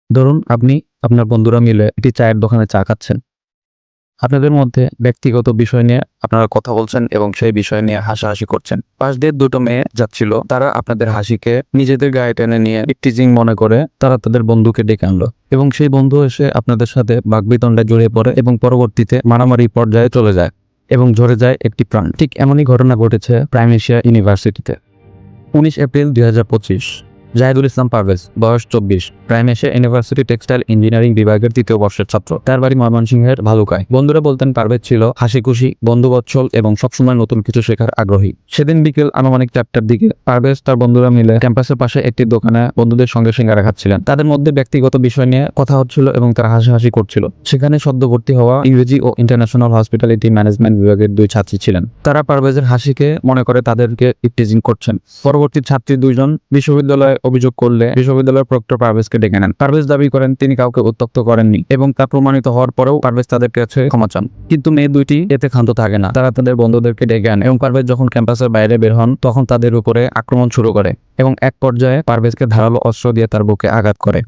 ধরুন আপনি আপনার বন্ধুরা মিলে একটি চায়ের দোকানে চা খাচ্ছেন। আপনাদের মধ্যে ব্যক্তিগত বিষয় নিয়ে আপনারা কথা বলছেন এবং সেই বিষয় নিয়ে হাসাহাসি করছেন। পাশ দিয়ে দুটো মেয়ে যাচ্ছিল, তারা আপনাদের হাসিকে নিজেদের গায়ে টেনে নিয়ে টিজিং মনে করে তারা তাদের বন্ধুকে ডেকে আনলো এবং সেই বন্ধু এসে আপনাদের সাথে বাকবিতণ্ডায় জড়িয়ে পড়ে এবং পরবর্তীতে মারামারি পর্যায়ে চলে যায় এবং ঝরে যায় একটি প্রাণ। ঠিক এমনই ঘটনা ঘটেছে প্রাইম এশিয়া ইউনিভার্সিটিতে। 19 এপ্রিল 2025 জাহিদুল ইসলাম পারভেজ, বয়স 24, prime Asia university textile engineering বিভাগের 3য় বর্ষের ছাত্র। তার বাড়ি ময়মনসিংহের ভালুকায়। বন্ধুরা বলতেন পারভেজ ছিল হাসি খুশি, বন্ধুবৎসল এবং সবসময় নতুন কিছু শেখার আগ্রহী। সেদিন বিকেল আনুমানিক 4টার দিকে পারভেজ তার বন্ধুরা মিলে ক্যাম্পাসের পাশে একটি দোকানে বন্ধুদের সঙ্গে সিঙ্গারা খাচ্ছিলেন। তাদের মধ্যে ব্যক্তিগত বিষয় নিয়ে কথা হচ্ছিল এবং তারা হাসাহাসি করছিল। সেখানে সদ্য ভর্তি হওয়া ইংরেজি ও ইন্টারন্যাশনাল হসপিটালিটি ম্যানেজমেন্ট বিভাগের 2 ছাত্রী ছিলেন। তারা পারভেজের হাসিকে মনে করে তাদেরকে টিজিং করছেন। পরবর্তী ছাত্রী 2 জন বিশ্ববিদ্যালয়ে অভিযোগ করলে বিশ্ববিদ্যালয়ের প্রক্টর পারভেজকে ডেকে নেন। পারভেজ দাবি করেন তিনি কাউকে উত্ত্যক্ত করেননি এবং তা প্রমাণিত হওয়ার পরেও পারভেজ তাদের কাছে ক্ষমা চান। কিন্তু মেয়ে দুইটি এতে ক্ষান্ত থাকে না। তারা তাদের বন্ধুদেরকে ডেকে আনে এবং পারভেজ যখন ক্যাম্পাসের বাইরে বের হন তখন তাদের উপরে আক্রমণ শুরু করে এবং এক পর্যায়ে পারভেজকে ধারালো অস্ত্র দিয়ে তার বুকে আঘাত করে।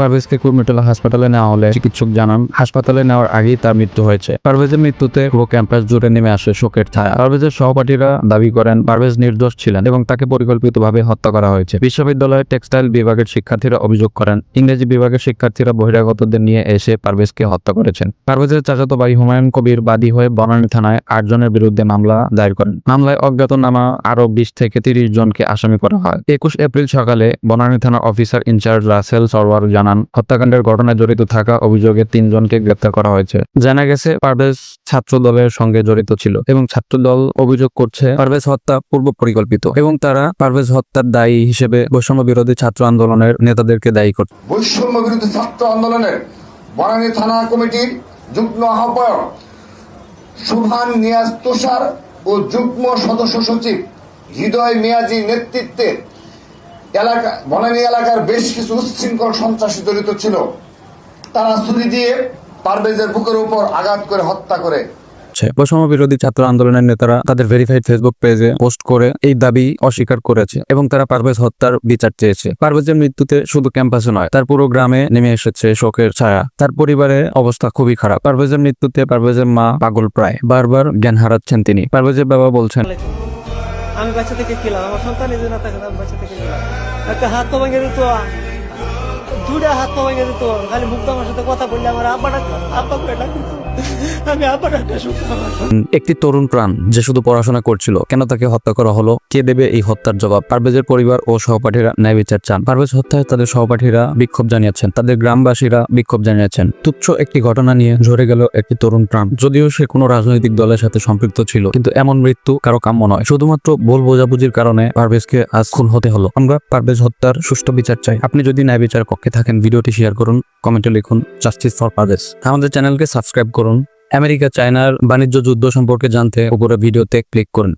পারভেজকে কুর্মিটোলা হাসপাতালে নেওয়া হলে চিকিৎসক জানান হাসপাতালে নেওয়ার আগেই তার মৃত্যু হয়েছে। পারভেজের মৃত্যুতে পুরো ক্যাম্পাস জুড়ে নেমে আসে শোকের ছায়া। পারভেজের সহপাঠীরা দাবি করেন পারভেজ নির্দোষ ছিলেন এবং তাকে পরিকল্পিতভাবে হত্যা করা হয়েছে। বিশ্ববিদ্যালয়ের টেক্সটাইল বিভাগের শিক্ষার্থীরা অভিযোগ করেন ইংরেজি বিভাগের শিক্ষার্থীরা বহিরাগতদের নিয়ে এসে পারভেজকে হত্যা করেছেন। পারভেজের চাচাতো ভাই হুমায়ুন কবির বাদী হয়ে বনানী থানায় 8 জনের বিরুদ্ধে মামলা দায়ের করেন। মামলায় অজ্ঞাতনামা আরো 20 থেকে 30 জনকে আসামি করা হয়। 21 এপ্রিল সকালে বনানী থানার অফিসার ইনচার্জ রাসেল সরওয়ার জানান হত্যাকাণ্ডের ঘটনায় জড়িত থাকা অভিযোগে 3 জনকে গ্রেপ্তার করা হয়েছে। জানা গেছে পারভেজ ছাত্র দলের সঙ্গে জড়িত ছিল এবং ছাত্র দল অভিযোগ করছে পারভেজ হত্যা পূর্ব পরিকল্পিত এবং তারা পারভেজ হত্যার দায়ী হিসেবে বৈষম্য বিরোধী ছাত্র আন্দোলনের নেতাদেরকে দায়ী করছে। বৈষম্য বিরোধী ছাত্র আন্দোলনের বনানী থানা কমিটির যুগ্ম আহ্বায়ক সুবহান নিয়াজ তুষার ও যুগ্ম সদস্য সচিব হৃদয় মিয়াজির নেতৃত্বে বনানী এলাকার বেশ কিছু উচ্ছৃঙ্খল সন্ত্রাসী জড়িত ছিল। তারা ছুরি দিয়ে পারভেজের বুকের উপর আঘাত করে হত্যা করে। বৈষম্য বিরোধী ছাত্র আন্দোলনের নেতারা তাদের ভেরিফাইড ফেসবুক পেজে পোস্ট করে এই দাবি অস্বীকার করেছে এবং তারা পারভেজ হত্যার বিচার চেয়েছে। পারভেজের মৃত্যুতে শুধু ক্যাম্পাসে নয়, তার পুরো গ্রামে নেমে এসেছে শোকের ছায়া। তার পরিবারের অবস্থা খুবই খারাপ। পারভেজের মৃত্যুতে পারভেজের মা পাগল প্রায়, বারবার জ্ঞান হারাচ্ছেন তিনি। পারভেজের বাবা বলছেন আমি বাচ্চা থেকে খেলাম, আমার সন্তান এই জন্য বাচ্চা থেকে খেলাম, একটা হাত তো ভেঙে দিত, 2টা হাত তো ভেঙে দিত, খালি মুক্ত আমার সাথে কথা বললে আমার আব্বা করে ডাকতো, আমি আব্বাটা শুনতাম। একটি তরুণ প্রাণ যে শুধু পড়াশোনা করছিল, কেন তাকে হত্যা করা হলো? কে দেবে এই হত্যার জবাব? পারভেজের পরিবার ও সহপাঠীরা ন্যায় বিচার চান। পারভেজ হত্যায় তাদের সহপাঠীরা বিক্ষোভ জানিয়েছেন, তাদের গ্রামবাসীরা বিক্ষোভ জানিয়েছেন। তুচ্ছ একটি ঘটনা নিয়ে ঝরে গেল একটি তরুণ প্রাণ। যদিও সে কোনো রাজনৈতিক দলের সাথে সম্পৃক্ত ছিল, কিন্তু এমন মৃত্যু কারো কাম্য নয়। শুধুমাত্র ভুল বোঝাবুঝির কারণে পারভেজকে আজ খুন হতে হলো। আমরা পারভেজ হত্যার সুষ্ঠু বিচার চাই। আপনি যদি ন্যায় বিচার পক্ষে থাকেন, ভিডিওটি শেয়ার করুন, কমেন্টে লিখুন জাস্টিস ফর পারভেজ। আমাদের চ্যানেলকে সাবস্ক্রাইব করুন। আমেরিকা চায়নার বাণিজ্য যুদ্ধ সম্পর্কে জানতে উপরে ভিডিওতে ক্লিক করুন।